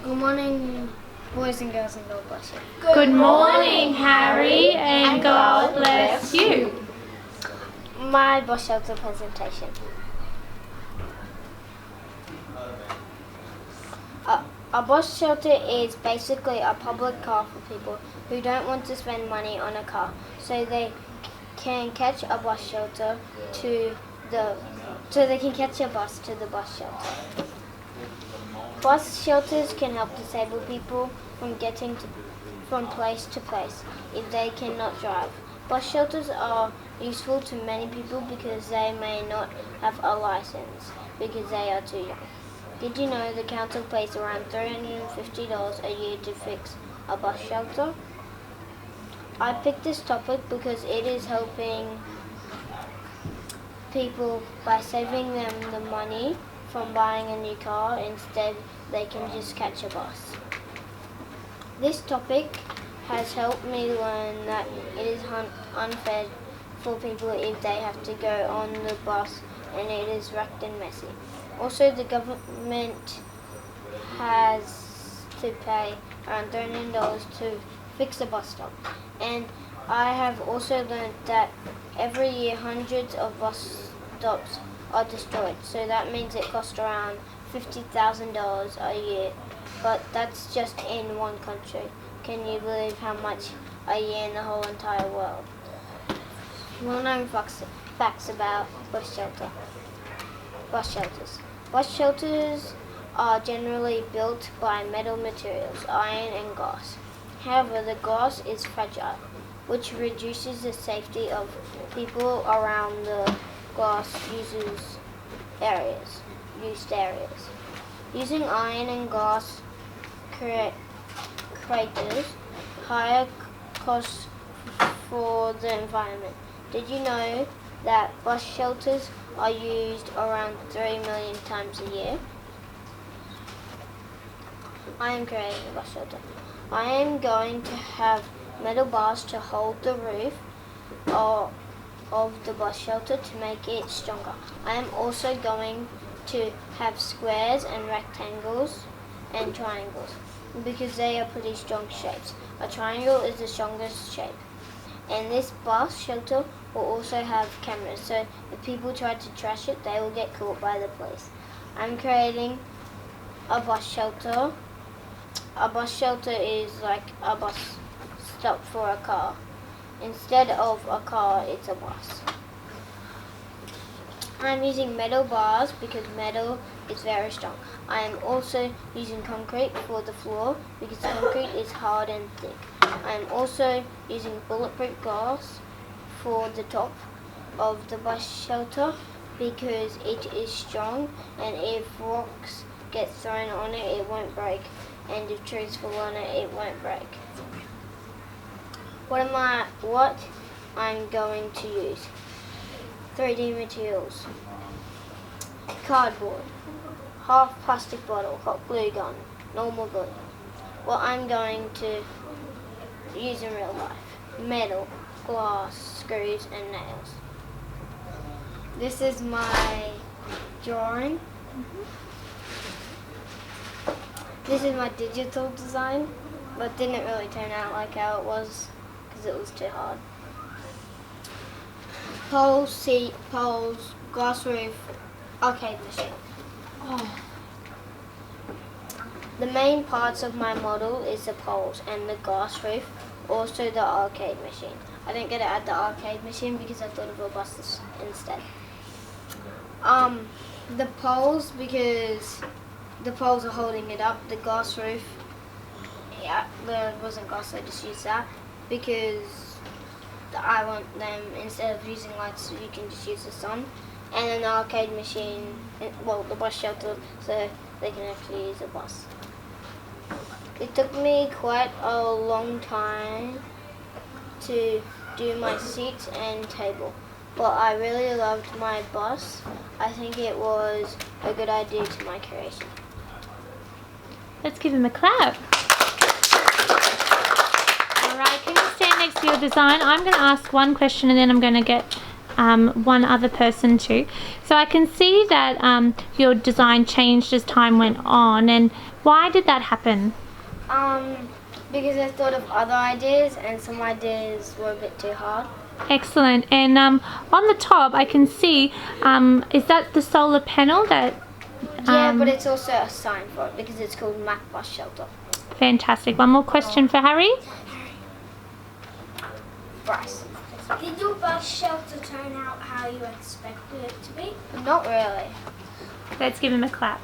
Good morning, boys and girls, and God bless you. Good morning, Harry, and God bless you. My bus shelter presentation. A bus shelter is basically a public car for people who don't want to spend money on a car, so they can catch a bus shelter so they can catch a bus to the bus shelter. Bus shelters can help disabled people from getting from place to place if they cannot drive. Bus shelters are useful to many people because they may not have a license because they are too young. Did you know the council pays around $350 a year to fix a bus shelter? I picked this topic because it is helping people by saving them the money from buying a new car. Instead, they can just catch a bus. This topic has helped me learn that it is unfair for people if they have to go on the bus and it is wrecked and messy. Also, the government has to pay around $13 to fix a bus stop. And I have also learned that every year hundreds of bus stops are destroyed. So that means it costs around $50,000 a year. But that's just in one country. Can you believe how much a year in the whole entire world? Well-known facts about bus shelters. Bus shelters are generally built by metal materials, iron and glass. However, the glass is fragile, which reduces the safety of people around the glass used areas. Using iron and glass creates higher costs for the environment. Did you know that bus shelters are used around 3 million times a year? I am creating a bus shelter. I am going to have metal bars to hold the roof of the bus shelter to make it stronger. I am also going to have squares and rectangles and triangles because they are pretty strong shapes. A triangle is the strongest shape. And this bus shelter will also have cameras, so if people try to trash it, they will get caught by the police. I'm creating a bus shelter. A bus shelter is like a bus stop for a car. Instead of a car, it's a bus. I'm using metal bars because metal is very strong. I am also using concrete for the floor because concrete is hard and thick. I am also using bulletproof glass for the top of the bus shelter because it is strong, and if rocks get thrown on it, it won't break, and if trees fall on it, it won't break. What I'm going to use? 3D materials. Cardboard, half plastic bottle, hot glue gun, normal glue. What I'm going to use in real life: metal, glass, screws and nails. This is my drawing. This is my digital design, but didn't really turn out like how it was because it was too hard. Poles, seat, poles, glass roof, arcade machine. The main parts of my model is the poles and the glass roof, also the arcade machine. I didn't get to add the arcade machine because I thought of a bus instead. The poles, because the poles are holding it up. The glass roof, yeah, there wasn't glass, I just used that because I want them, instead of using lights, you can just use the sun. And an arcade machine, well, the bus shelter, so they can actually use a bus. It took me quite a long time to do my seats and table, but I really loved my bus. I think it was a good idea to my creation. Let's give him a clap. All right, can you stand next to your design? I'm going to ask one question and then I'm going to get one other person too. So I can see that your design changed as time went on, and why did that happen? Because I thought of other ideas and some ideas were a bit too hard. Excellent. And on the top I can see, is that the solar panel that... Yeah, but it's also a sign for it because it's called Mac Bus Shelter. Fantastic. One more question for Harry. Bryce. Did your bus shelter turn out how you expected it to be? Not really. Let's give him a clap.